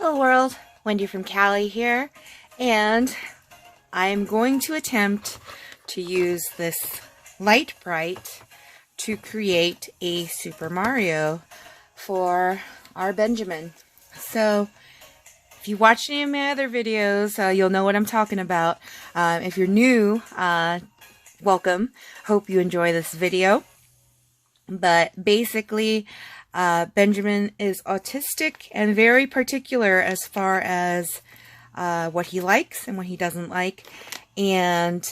Hello world, Wendy from Cali here, and I'm going to attempt to use this Lite Brite to create a Super Mario for our Benjamin. So if you watch any of my other videos, you'll know what I'm talking about. If you're new, welcome. Hope you enjoy this video. But basically, Benjamin is autistic and very particular as far as what he likes and what he doesn't like. And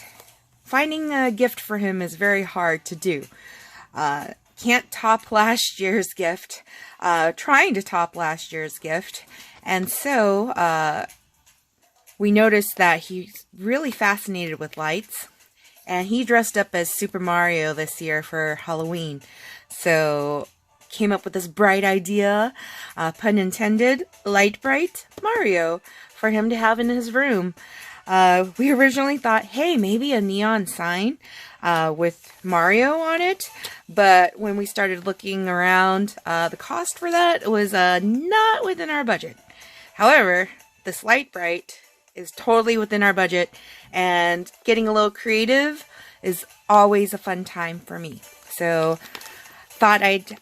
finding a gift for him is very hard to do. Can't top last year's gift. Trying to top last year's gift. And so we noticed that he's really fascinated with lights. And he dressed up as Super Mario this year for Halloween. So came up with this bright idea, pun intended, Lite Brite Mario for him to have in his room. We originally thought, hey, maybe a neon sign with Mario on it. But when we started looking around, the cost for that was not within our budget. However, this Lite Brite is totally within our budget, and getting a little creative is always a fun time for me. So thought I'd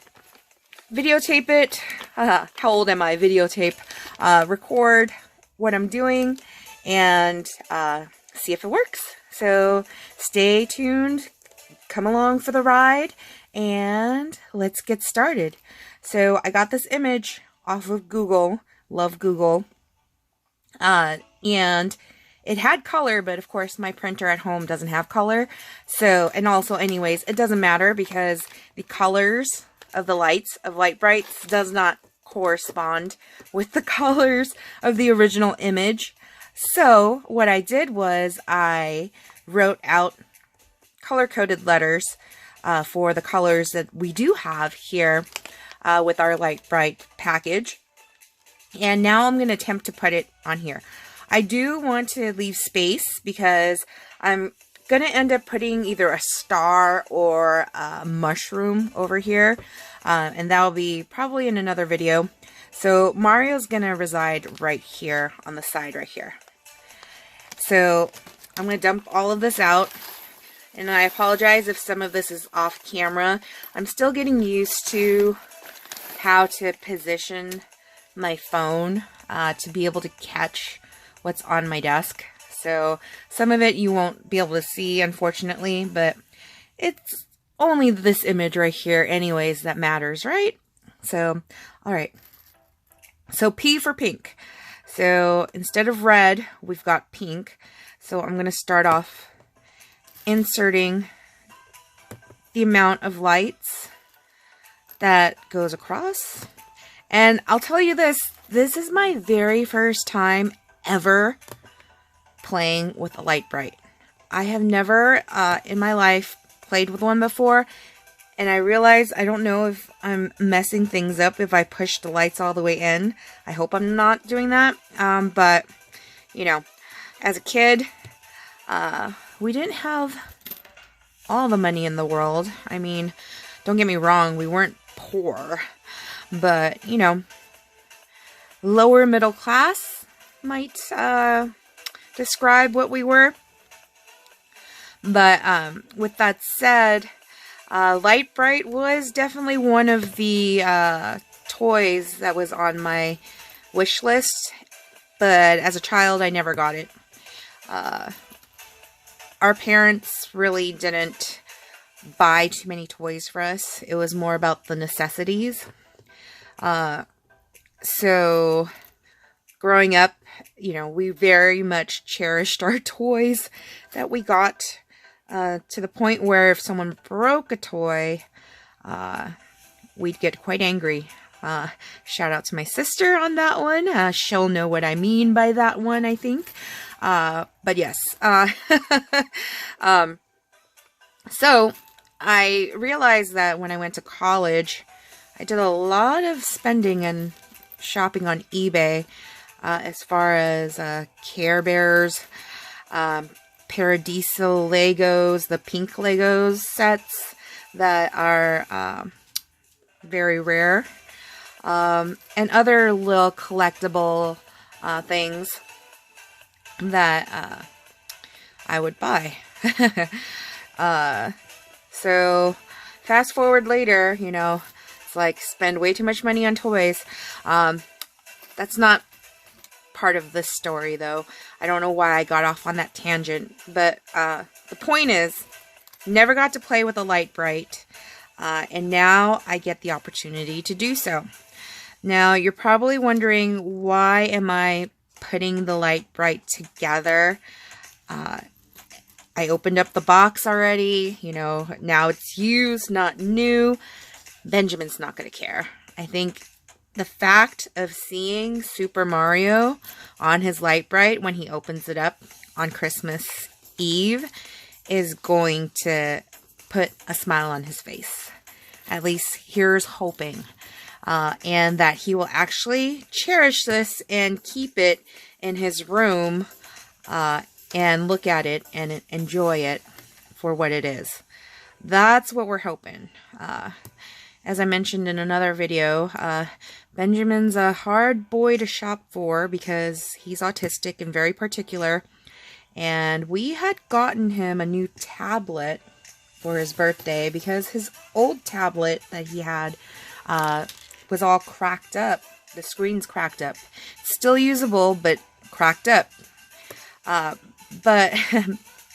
videotape it. How old am I? Videotape. Record what I'm doing and see if it works. So stay tuned. Come along for the ride and let's get started. So I got this image off of Google. Love Google. And it had color, but of course my printer at home doesn't have color. So, and also anyways, it doesn't matter because the colors of the lights of Lite Brites does not correspond with the colors of the original image. So what I did was I wrote out color-coded letters for the colors that we do have here with our Lite Brite package. And now I'm going to attempt to put it on here. I do want to leave space because I'm going to end up putting either a star or a mushroom over here. And that will be probably in another video. So Mario's going to reside right here on the side right here. So I'm going to dump all of this out. And I apologize if some of this is off camera. I'm still getting used to how to position my phone to be able to catch what's on my desk. So some of it you won't be able to see, unfortunately, but it's only this image right here anyways that matters, right? So, all right. So P for pink. So instead of red, we've got pink. So I'm going to start off inserting the amount of lights that goes across. And I'll tell you this is my very first time ever playing with a Lite Brite. I have never in my life played with one before, and I realize I don't know if I'm messing things up if I push the lights all the way in. I hope I'm not doing that, but you know, as a kid, we didn't have all the money in the world. I mean, don't get me wrong, we weren't poor, but you know, lower middle class might describe what we were. But with that said, Lite Brite was definitely one of the toys that was on my wish list, but as a child I never got it. Our parents really didn't buy too many toys for us. It was more about the necessities. So growing up, you know, we very much cherished our toys that we got to the point where if someone broke a toy, we'd get quite angry. Shout out to my sister on that one. She'll know what I mean by that one, I think. But yes. So I realized that when I went to college, I did a lot of spending and shopping on eBay. As far as Care Bears, Paradiso Legos, the pink Legos sets that are very rare. and other little collectible things that I would buy. So fast forward later, you know, it's like spend way too much money on toys. That's not part of this story, though. I don't know why I got off on that tangent, but the point is, never got to play with a Lite Brite, and now I get the opportunity to do so. Now, you're probably wondering, why am I putting the Lite Brite together? I opened up the box already, you know, now it's used, not new. Benjamin's not going to care. I think the fact of seeing Super Mario on his Lite Brite when he opens it up on Christmas Eve is going to put a smile on his face. At least here's hoping. And that he will actually cherish this and keep it in his room and look at it and enjoy it for what it is. That's what we're hoping. As I mentioned in another video, Benjamin's a hard boy to shop for because he's autistic and very particular. And we had gotten him a new tablet for his birthday because his old tablet that he had was all cracked up. The screen's cracked up. Still usable, but cracked up. But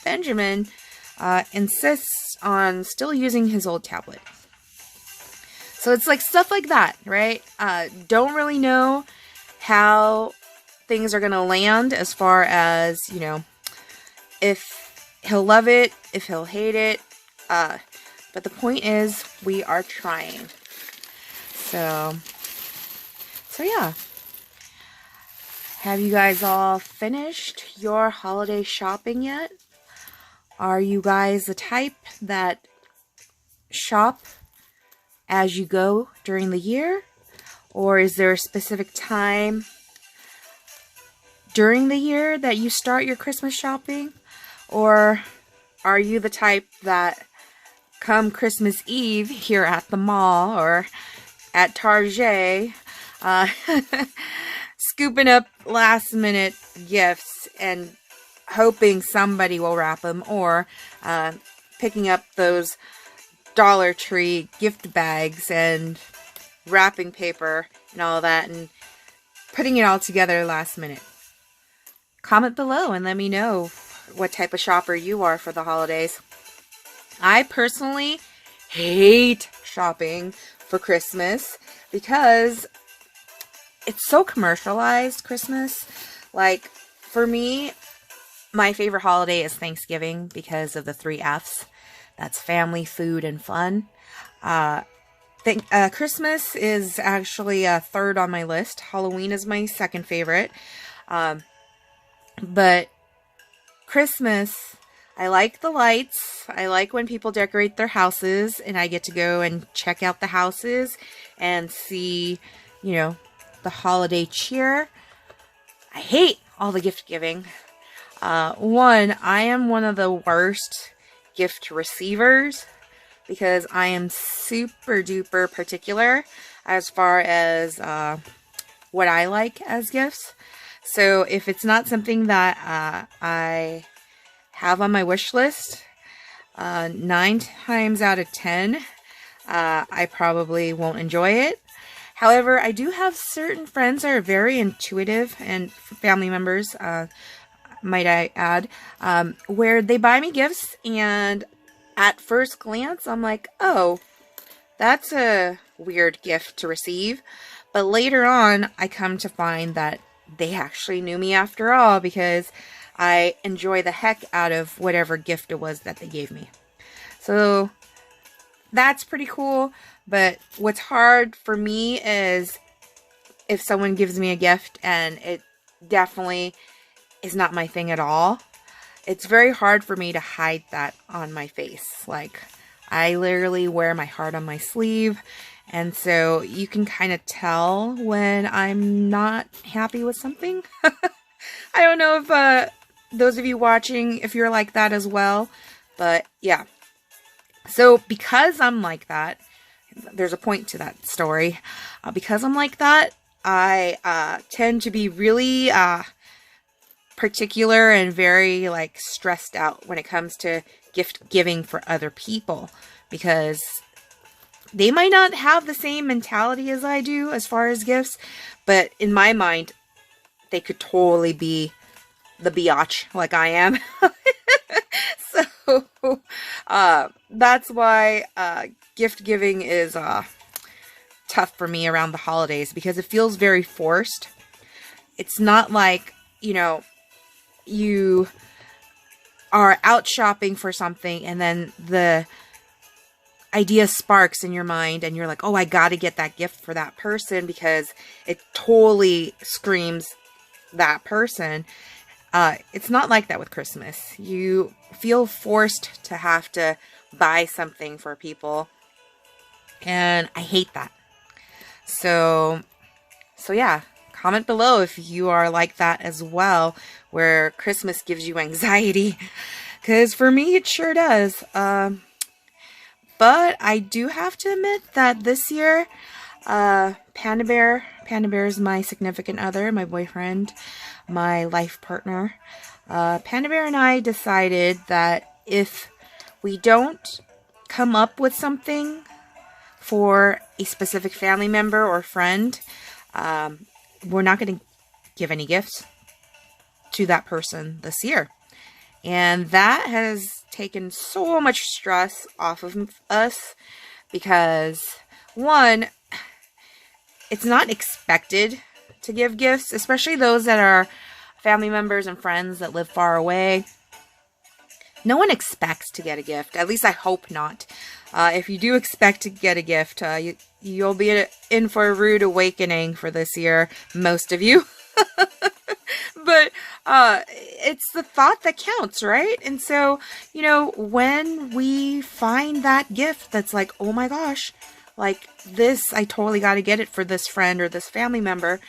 Benjamin insists on still using his old tablet. So it's like stuff like that, right? Don't really know how things are going to land as far as, you know, if he'll love it, if he'll hate it. But the point is, we are trying. So yeah. Have you guys all finished your holiday shopping yet? Are you guys the type that shop as you go during the year? Or is there a specific time during the year that you start your Christmas shopping? Or are you the type that come Christmas Eve here at the mall or at Target, scooping up last minute gifts and hoping somebody will wrap them, or picking up those Dollar Tree gift bags and wrapping paper and all that and putting it all together last minute? Comment below and let me know what type of shopper you are for the holidays. I personally hate shopping for Christmas because it's so commercialized, Christmas. Like, for me, my favorite holiday is Thanksgiving because of the 3 F's. That's family, food, and fun. Christmas is actually third on my list. Halloween is my second favorite. But Christmas, I like the lights. I like when people decorate their houses and I get to go and check out the houses and see, you know, the holiday cheer. I hate all the gift giving. One, I am one of the worst gift receivers because I am super duper particular as far as what I like as gifts. So if it's not something that I have on my wish list, 9 times out of 10, I probably won't enjoy it. However, I do have certain friends that are very intuitive, and family members, might I add, where they buy me gifts, and at first glance, I'm like, oh, that's a weird gift to receive. But later on, I come to find that they actually knew me after all, because I enjoy the heck out of whatever gift it was that they gave me. So that's pretty cool. But what's hard for me is if someone gives me a gift and it definitely is not my thing at all. It's very hard for me to hide that on my face. Like, I literally wear my heart on my sleeve. And so you can kind of tell when I'm not happy with something. I don't know if those of you watching, if you're like that as well. But yeah. So because I'm like that, there's a point to that story. Because I'm like that, I tend to be really particular and very like stressed out when it comes to gift giving for other people, because they might not have the same mentality as I do as far as gifts, but in my mind, they could totally be the biatch like I am. So, that's why gift giving is tough for me around the holidays, because it feels very forced. It's not like, you know, you are out shopping for something and then the idea sparks in your mind and you're like, oh, I gotta get that gift for that person because it totally screams that person. It's not like that with Christmas. You feel forced to have to buy something for people, and I hate that. So yeah, comment below if you are like that as well, where Christmas gives you anxiety, because for me it sure does. But I do have to admit that this year, Panda Bear is my significant other, my boyfriend, my life partner. Panda Bear and I decided that if we don't come up with something for a specific family member or friend, we're not going to give any gifts to that person this year. And that has taken so much stress off of us because, one, it's not expected to give gifts, especially those that are family members and friends that live far away. No one expects to get a gift. At least I hope not. If you do expect to get a gift, you'll be in for a rude awakening for this year, most of you. But it's the thought that counts, right? And so, you know, when we find that gift that's like, oh my gosh, like this, I totally got to get it for this friend or this family member,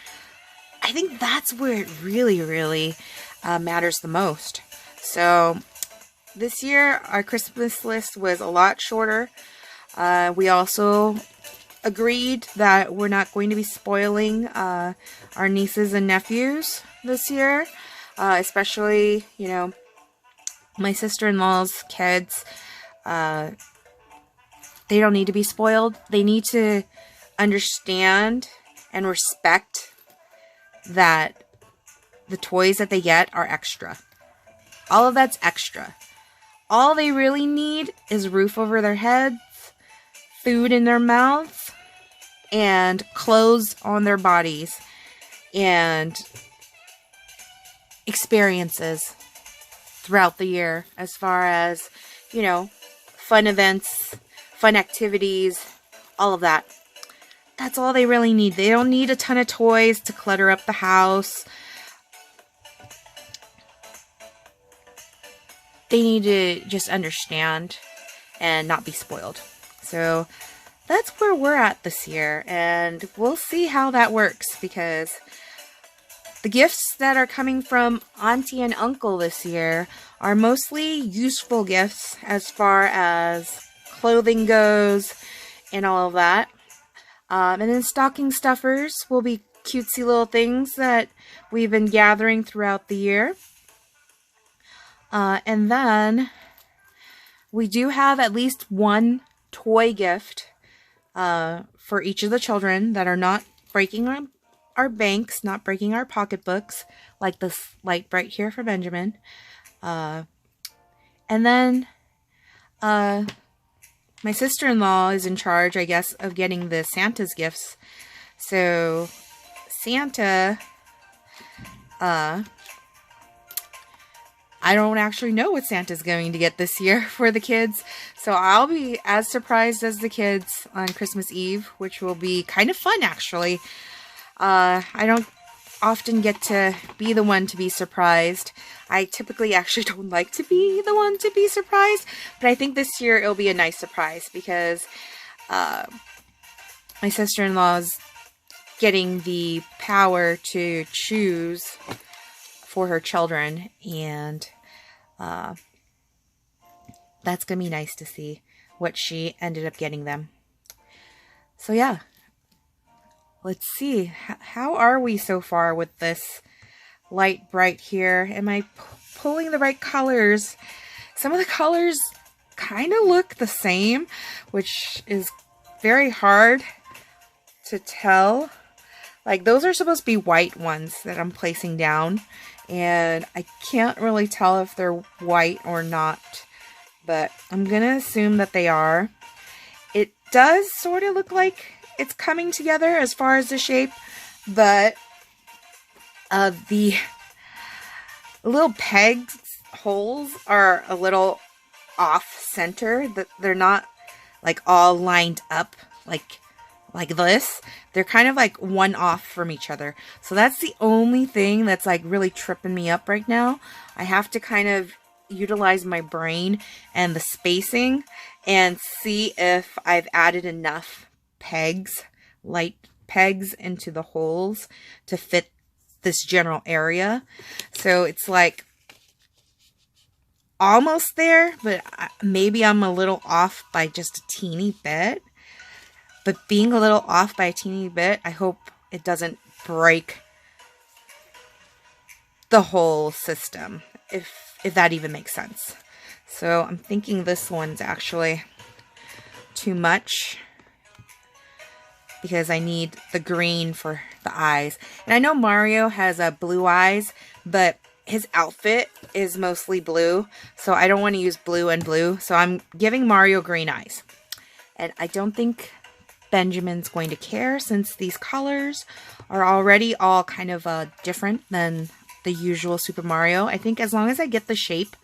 I think that's where it really, really matters the most. So this year, our Christmas list was a lot shorter. We also agreed that we're not going to be spoiling our nieces and nephews this year, especially, you know, my sister-in-law's kids. They don't need to be spoiled. They need to understand and respect that the toys that they get are extra. All of that's extra. All they really need is a roof over their heads, food in their mouths, and clothes on their bodies, and experiences throughout the year as far as, you know, fun events, fun activities, all of that. That's all they really need. They don't need a ton of toys to clutter up the house. They need to just understand and not be spoiled. So that's where we're at this year, and we'll see how that works, because the gifts that are coming from Auntie and Uncle this year are mostly useful gifts as far as clothing goes and all of that. And then stocking stuffers will be cutesy little things that we've been gathering throughout the year. And then we do have at least one toy gift for each of the children that are not breaking our banks, not breaking our pocketbooks, like this Lite Brite here for Benjamin. And then my sister-in-law is in charge, I guess, of getting the Santa's gifts. So Santa, I don't actually know what Santa's going to get this year for the kids. So I'll be as surprised as the kids on Christmas Eve, which will be kind of fun, actually. I don't often get to be the one to be surprised. I typically actually don't like to be the one to be surprised, but I think this year it'll be a nice surprise because my sister-in-law is getting the power to choose for her children, and that's gonna be nice to see what she ended up getting them. So yeah, let's see. How are we so far with this Lite Brite here? Am I pulling the right colors? Some of the colors kind of look the same, which is very hard to tell. Like, those are supposed to be white ones that I'm placing down, and I can't really tell if they're white or not, but I'm gonna assume that they are. It does sort of look like it's coming together as far as the shape, but the little pegs holes are a little off center. That they're not like all lined up like this. They're kind of like one off from each other. So that's the only thing that's like really tripping me up right now. I have to kind of utilize my brain and the spacing and see if I've added enough pegs, light pegs, into the holes to fit this general area. So it's like almost there, but maybe I'm a little off by just a teeny bit. But being a little off by a teeny bit, I hope it doesn't break the whole system, if that even makes sense. So I'm thinking this one's actually too much because I need the green for the eyes. And I know Mario has blue eyes, but his outfit is mostly blue, so I don't want to use blue and blue. So I'm giving Mario green eyes. And I don't think Benjamin's going to care, since these colors are already all kind of different than the usual Super Mario. I think as long as I get the shape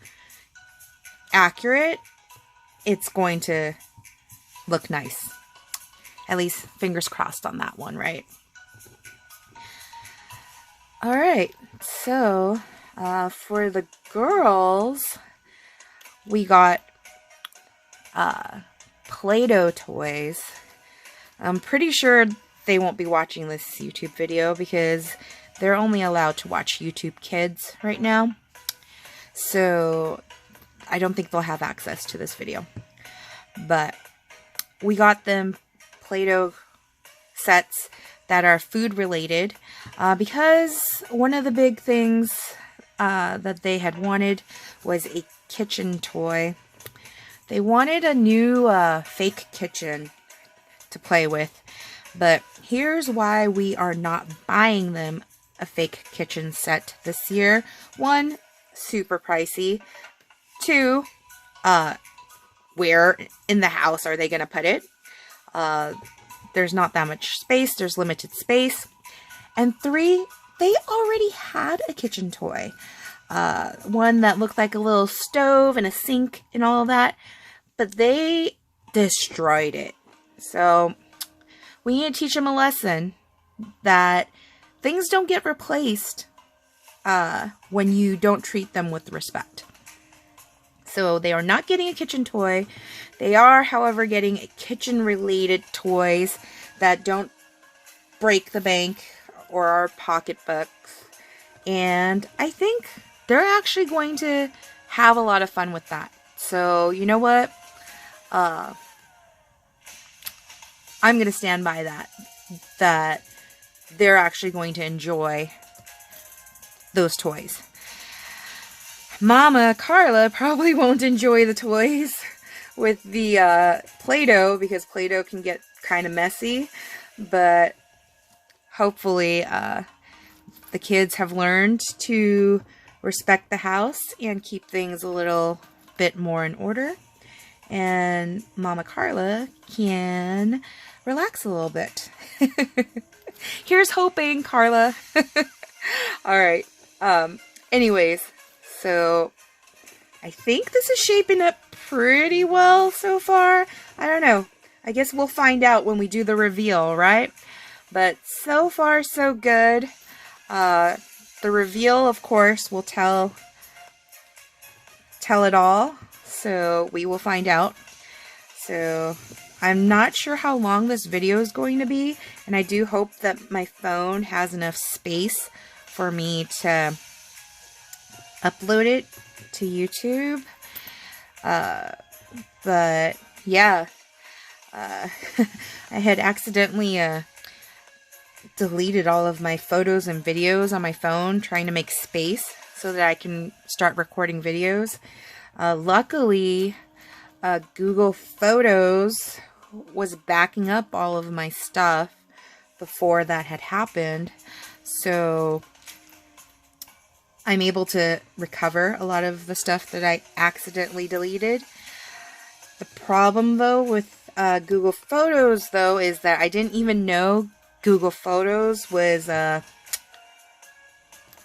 accurate, it's going to look nice. At least fingers crossed on that one, right? Alright, so for the girls, we got Play-Doh toys. I'm pretty sure they won't be watching this YouTube video because they're only allowed to watch YouTube Kids right now. So I don't think they'll have access to this video. But we got them Play-Doh sets that are food related because one of the big things that they had wanted was a kitchen toy. They wanted a new fake kitchen to play with, but here's why we are not buying them a fake kitchen set this year. One, super pricey. Two, where in the house are they gonna put it? There's not that much space. There's limited space. And three, they already had a kitchen toy, one that looked like a little stove and a sink and all of that, but they destroyed it. So we need to teach them a lesson that things don't get replaced when you don't treat them with respect. So they are not getting a kitchen toy. They are, however, getting kitchen-related toys that don't break the bank or our pocketbooks. And I think they're actually going to have a lot of fun with that. So, you know what? I'm going to stand by that they're actually going to enjoy those toys. Mama Carla probably won't enjoy the toys with the Play-Doh because Play-Doh can get kind of messy, but hopefully the kids have learned to respect the house and keep things a little bit more in order, and Mama Carla can relax a little bit. Here's hoping, Carla. Alright, anyways, so I think this is shaping up pretty well so far. I don't know. I guess we'll find out when we do the reveal, right? But so far, so good. The reveal, of course, will tell it all. So we will find out. So I'm not sure how long this video is going to be, and I do hope that my phone has enough space for me to upload it to YouTube. But yeah, I had accidentally deleted all of my photos and videos on my phone, trying to make space so that I can start recording videos. Luckily, Google Photos was backing up all of my stuff before that had happened, so I'm able to recover a lot of the stuff that I accidentally deleted. The problem though with Google Photos though is that I didn't even know Google Photos was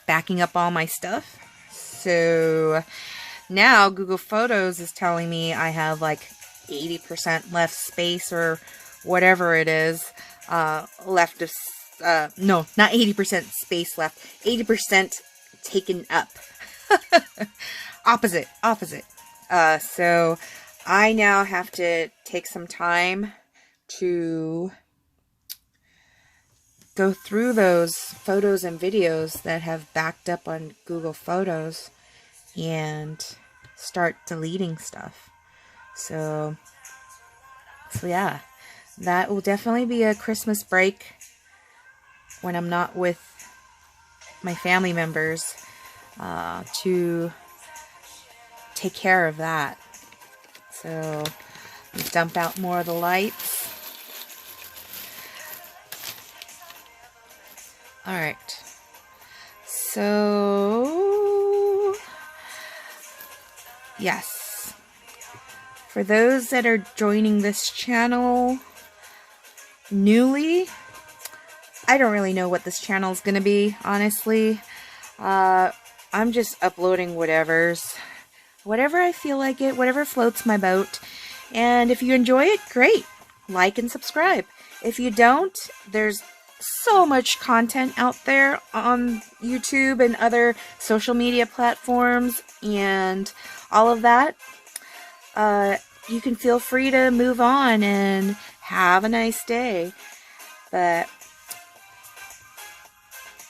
backing up all my stuff. So now Google Photos is telling me I have like 80% left space or whatever it is left of, no, not 80% space left, 80% taken up. Opposite. So I now have to take some time to go through those photos and videos that have backed up on Google Photos and start deleting stuff. So yeah, that will definitely be a Christmas break when I'm not with my family members to take care of that. So we dump out more of the lights. Alright, so yes, for those that are joining this channel newly, I don't really know what this channel is going to be, honestly. I'm just uploading whatever I feel like it, whatever floats my boat. And if you enjoy it, great. Like and subscribe. If you don't, there's so much content out there on YouTube and other social media platforms and all of that. You can feel free to move on and have a nice day. But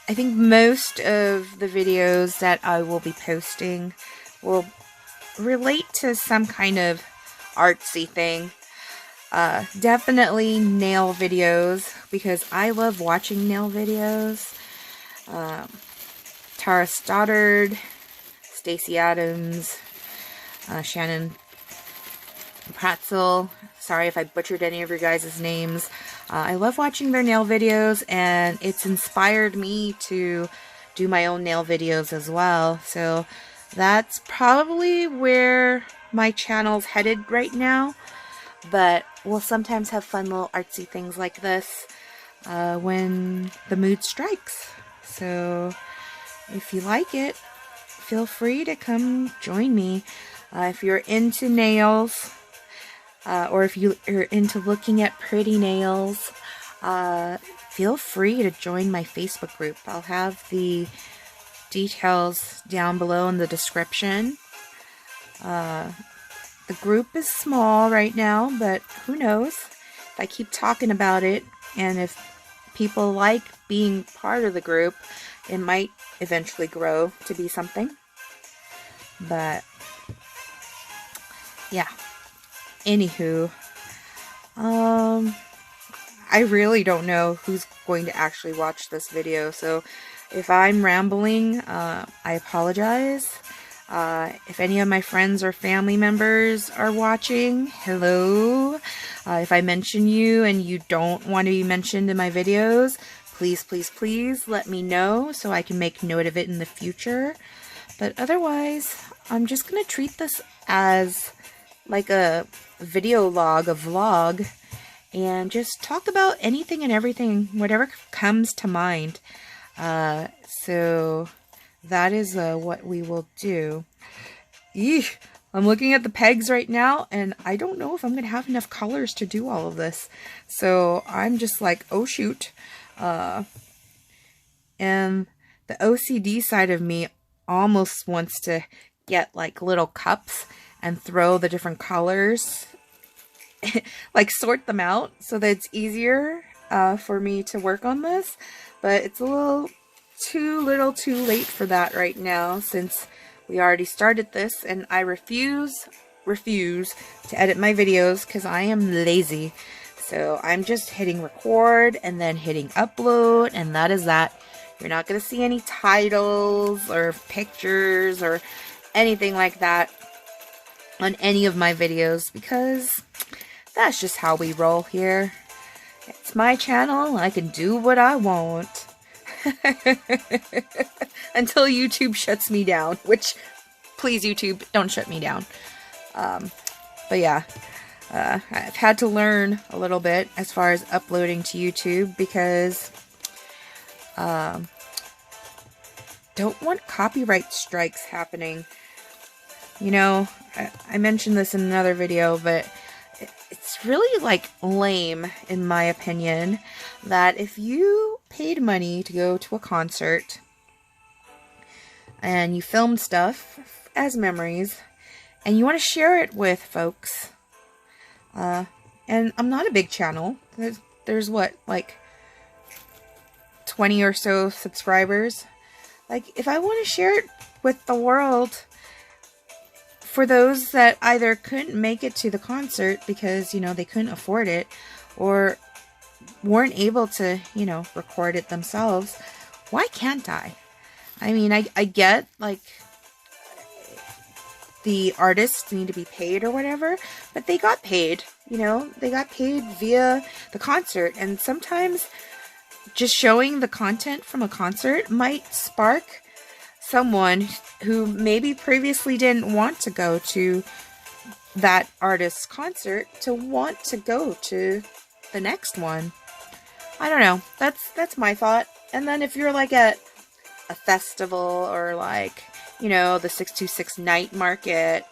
I think most of the videos that I will be posting will relate to some kind of artsy thing. Definitely nail videos, because I love watching nail videos. Tara Stoddard, Stacey Adams, Shannon Pratzel. Sorry if I butchered any of your guys' names. I love watching their nail videos, and it's inspired me to do my own nail videos as well. So that's probably where my channel's headed right now. But we'll sometimes have fun little artsy things like this when the mood strikes. So if you like it, feel free to come join me. If you're into nails, or if you are into looking at pretty nails, feel free to join my Facebook group. I'll have the details down below in the description. The group is small right now, but who knows? If I keep talking about it, and if people like being part of the group, it might eventually grow to be something. But yeah, anywho, I really don't know who's going to actually watch this video, so if I'm rambling, I apologize. If any of my friends or family members are watching, hello. If I mention you and you don't want to be mentioned in my videos, please, please, please let me know so I can make note of it in the future. But otherwise, I'm just going to treat this as like a video log, a vlog, and just talk about anything and everything, whatever comes to mind. So that is what we will do. Eesh, I'm looking at the pegs right now, and I don't know if I'm going to have enough colors to do all of this. So I'm just like, oh shoot. And the OCD side of me almost wants to get like little cups and throw the different colors, like sort them out so that it's easier for me to work on this. But it's a little too late for that right now, since we already started this, and I refuse refuse to edit my videos because I am lazy. So I'm just hitting record and then hitting upload, and that is that. You're not going to see any titles or pictures or anything like that on any of my videos because that's just how we roll here. It's my channel. I can do what I want. Until YouTube shuts me down, which, please YouTube, don't shut me down. But yeah, I've had to learn a little bit as far as uploading to YouTube because don't want copyright strikes happening. You know, I mentioned this in another video, but it's really like lame, in my opinion, that if you paid money to go to a concert and you filmed stuff as memories and you want to share it with folks, and I'm not a big channel, there's what, like 20 or so subscribers. Like, if I want to share it with the world, for those that either couldn't make it to the concert because, you know, they couldn't afford it or weren't able to, you know, record it themselves, why can't I? I mean, I get, like, the artists need to be paid or whatever, but they got paid, you know, they got paid via the concert, and sometimes just showing the content from a concert might spark someone who maybe previously didn't want to go to that artist's concert to want to go to the next one. I don't know. That's my thought. And then if you're like at a festival or like, you know, the 626 night market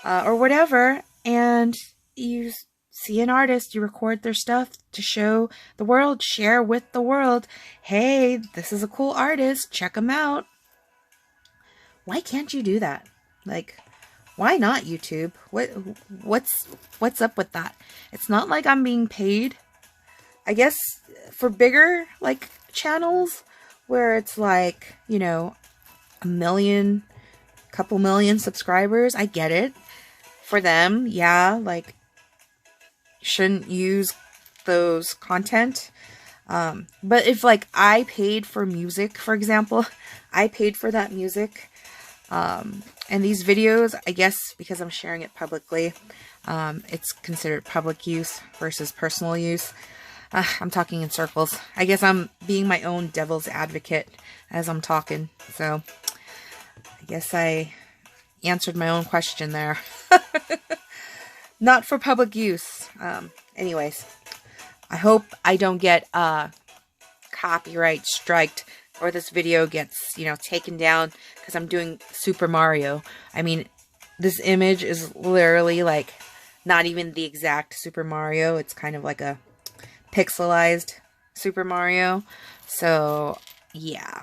or whatever, and you see an artist, you record their stuff to show the world, share with the world, hey, this is a cool artist, check them out. Why can't you do that? Like, why not YouTube? What's up with that? It's not like I'm being paid. I guess for bigger, like, channels where it's like, you know, couple million subscribers, I get it. For them, yeah, like, shouldn't use those content. But if, like, I paid for music, for example, I paid for that music, and these videos, I guess because I'm sharing it publicly, it's considered public use versus personal use. I'm talking in circles. I guess I'm being my own devil's advocate as I'm talking. So I guess I answered my own question there. Not for public use. Anyways, I hope I don't get copyright striked, or this video gets, you know, taken down because I'm doing Super Mario. I mean, this image is literally like not even the exact Super Mario. It's kind of like a pixelized Super Mario. So, yeah.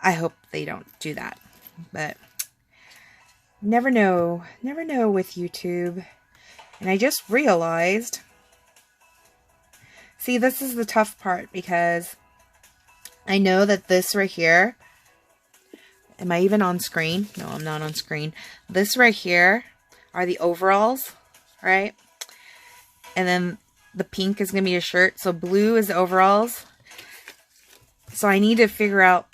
I hope they don't do that. But never know. Never know with YouTube. And I just realized, see, this is the tough part because I know that this right here, am I even on screen? No, I'm not on screen. This right here are the overalls, right? And then the pink is going to be a shirt. So blue is the overalls. So I need to figure out,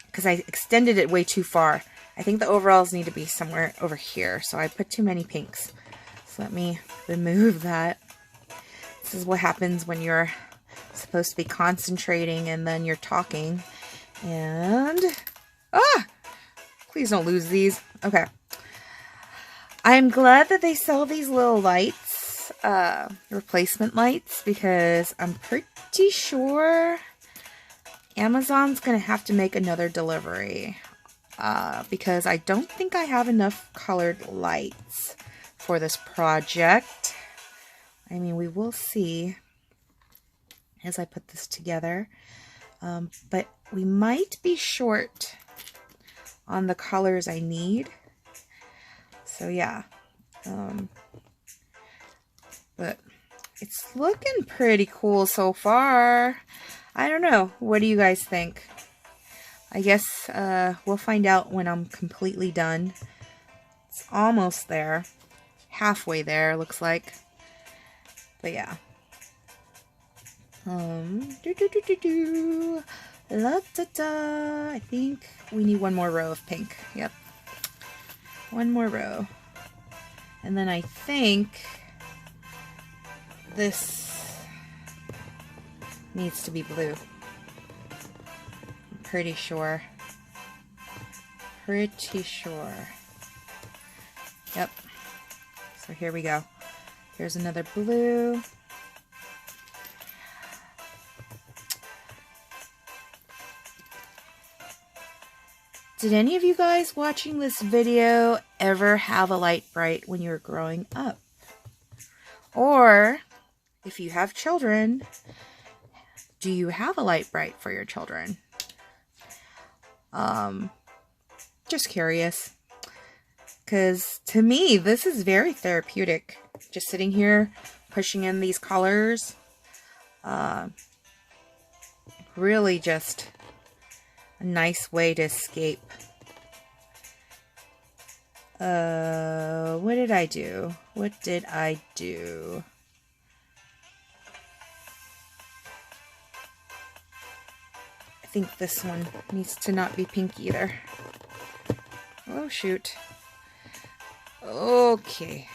because I extended it way too far. I think the overalls need to be somewhere over here. So I put too many pinks. So let me remove that. This is what happens when you're supposed to be concentrating and then you're talking. And, please don't lose these. Okay. I'm glad that they sell these little lights, replacement lights, because I'm pretty sure Amazon's going to have to make another delivery, because I don't think I have enough colored lights for this project. I mean, we will see as I put this together, but we might be short on the colors I need. So yeah, but it's looking pretty cool so far. I don't know. What do you guys think? I guess we'll find out when I'm completely done. It's almost there. Halfway there, looks like. But yeah. La da da. I think we need one more row of pink. Yep. One more row. And then I think this needs to be blue. I'm pretty sure. Pretty sure. Yep. So here we go. Here's another blue. Did any of you guys watching this video ever have a Lite Brite when you were growing up? Or, if you have children, do you have a Lite Brite for your children? Just curious. Because to me, this is very therapeutic. Just sitting here, pushing in these colors. Really just a nice way to escape. What did I do? What did I do? I think this one needs to not be pink either. Oh, shoot. Okay.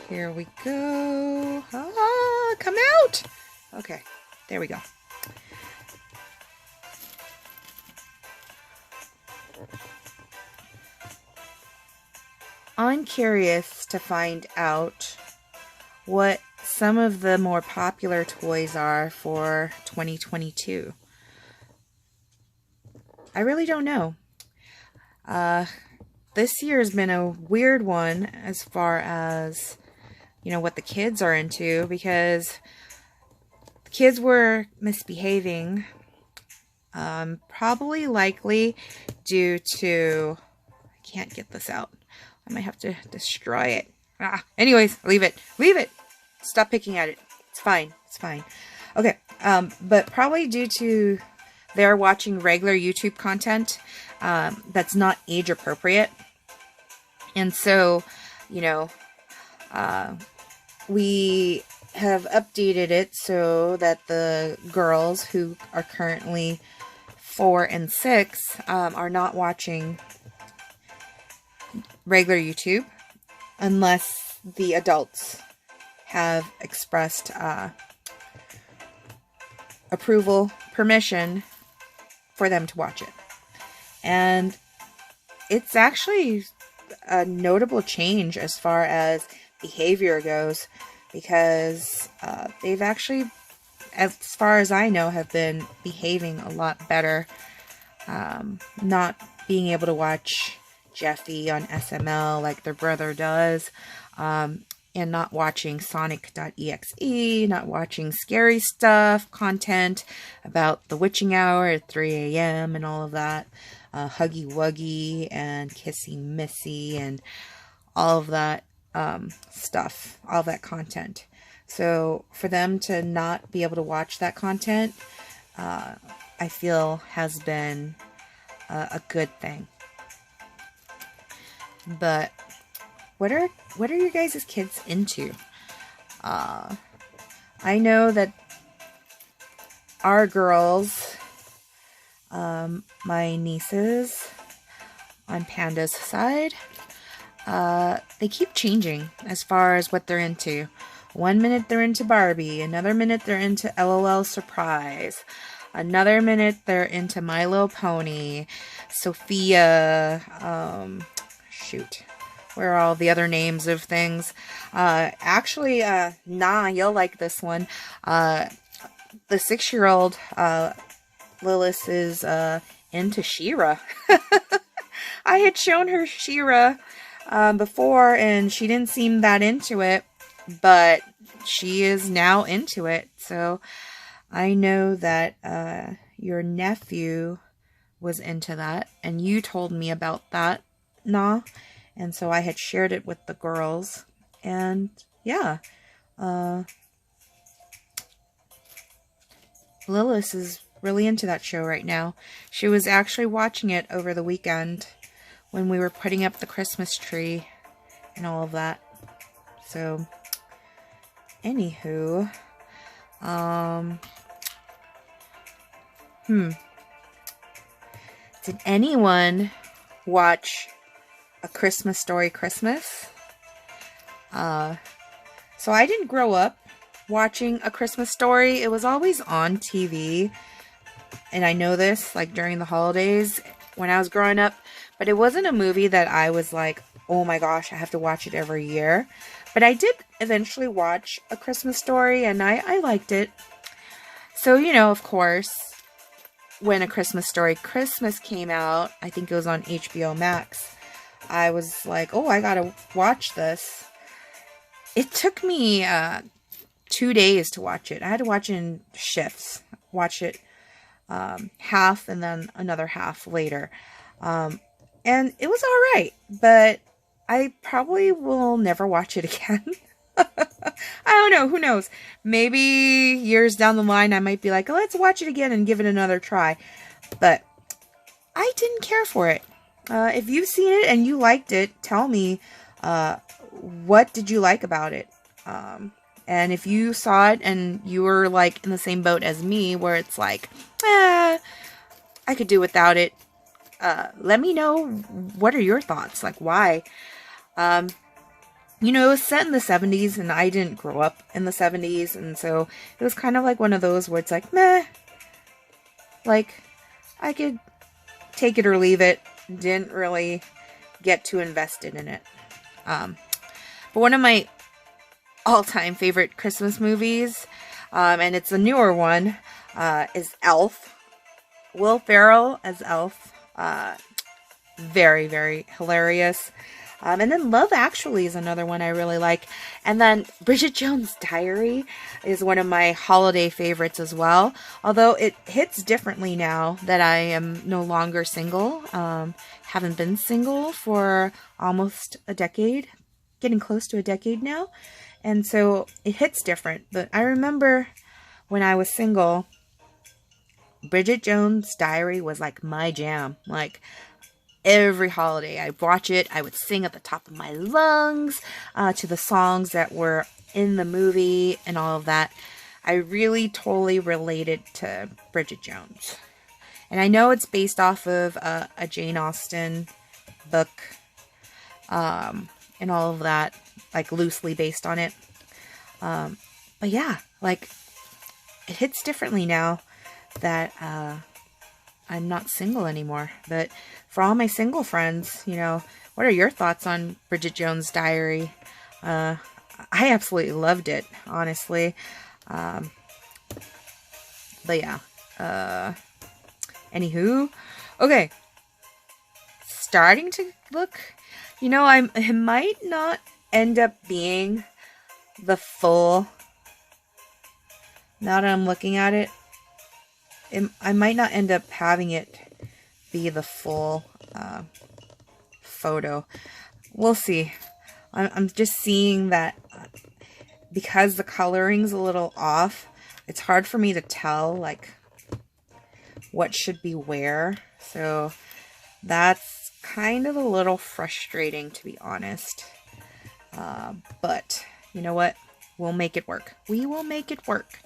Here we go. Ah, come out! Okay, there we go. I'm curious to find out what some of the more popular toys are for 2022. I really don't know. This year has been a weird one as far as, you know, what the kids are into, because the kids were misbehaving, probably likely due to, I can't get this out. I might have to destroy it. Anyways, leave it. Leave it. Stop picking at it. It's fine. It's fine. Okay. But probably due to they're watching regular YouTube content that's not age appropriate. And so, you know, we have updated it so that the girls who are currently 4 and 6 are not watching regular YouTube unless the adults have expressed approval, permission for them to watch it. And it's actually a notable change as far as behavior goes, because they've actually, as far as I know, have been behaving a lot better. Not being able to watch Jeffy on SML like their brother does, and not watching Sonic.exe, not watching scary stuff, content about the witching hour at 3 a.m. and all of that, Huggy Wuggy and Kissy Missy and all of that stuff, all that content. So for them to not be able to watch that content, I feel has been a good thing. But what are you guys' kids into? I know that our girls, my nieces on Panda's side, they keep changing as far as what they're into. One minute they're into Barbie, another minute they're into LOL Surprise, another minute they're into My Little Pony, Sophia, shoot, where are all the other names of things? Actually, you'll like this one. The 6-year-old, Lilith, is into She-Ra. I had shown her She-Ra before, and she didn't seem that into it, but she is now into it. So I know that your nephew was into that, and you told me about that, and so I had shared it with the girls, and yeah, Lilith is really into that show right now. She was actually watching it over the weekend when we were putting up the Christmas tree and all of that. So, anywho, did anyone watch A Christmas Story Christmas? So I didn't grow up watching A Christmas Story. It was always on TV. And I know this, like, during the holidays when I was growing up. But it wasn't a movie that I was like, oh my gosh, I have to watch it every year. But I did eventually watch A Christmas Story, and I liked it. So, you know, of course, when A Christmas Story Christmas came out, I think it was on HBO Max, I was like, oh, I gotta watch this. It took me 2 days to watch it. I had to watch it in shifts. Watch it half and then another half later. And it was alright, but I probably will never watch it again. I don't know. Who knows? Maybe years down the line, I might be like, oh, let's watch it again and give it another try. But I didn't care for it. If you've seen it and you liked it, tell me, what did you like about it? And if you saw it and you were like in the same boat as me, where it's like, I could do without it, let me know, what are your thoughts? Like, why? You know, it was set in the 70s, and I didn't grow up in the 70s, and so it was kind of like one of those where it's like, meh. Like, I could take it or leave it. Didn't really get too invested in it. But one of my all-time favorite Christmas movies, and it's a newer one, is Elf. Will Ferrell as Elf. Very, very hilarious. And then Love Actually is another one I really like. And then Bridget Jones' Diary is one of my holiday favorites as well. Although it hits differently now that I am no longer single. Haven't been single for almost a decade. Getting close to a decade now. And so it hits different. But I remember when I was single, Bridget Jones' Diary was like my jam. Like, every holiday I'd watch it. I would sing at the top of my lungs to the songs that were in the movie and all of that. I really totally related to Bridget Jones. And I know it's based off of a Jane Austen book and all of that, like loosely based on it. But yeah, like, it hits differently now that I'm not single anymore. But for all my single friends, you know, what are your thoughts on Bridget Jones' Diary? I absolutely loved it, honestly. But yeah. Anywho. Okay. Starting to look, you know, it might not end up being the full, now that I'm looking at it, I might not end up having it be the full photo. We'll see. I'm just seeing that because the coloring's a little off, it's hard for me to tell, like, what should be where. So that's kind of a little frustrating, to be honest. But you know what? We'll make it work. We will make it work.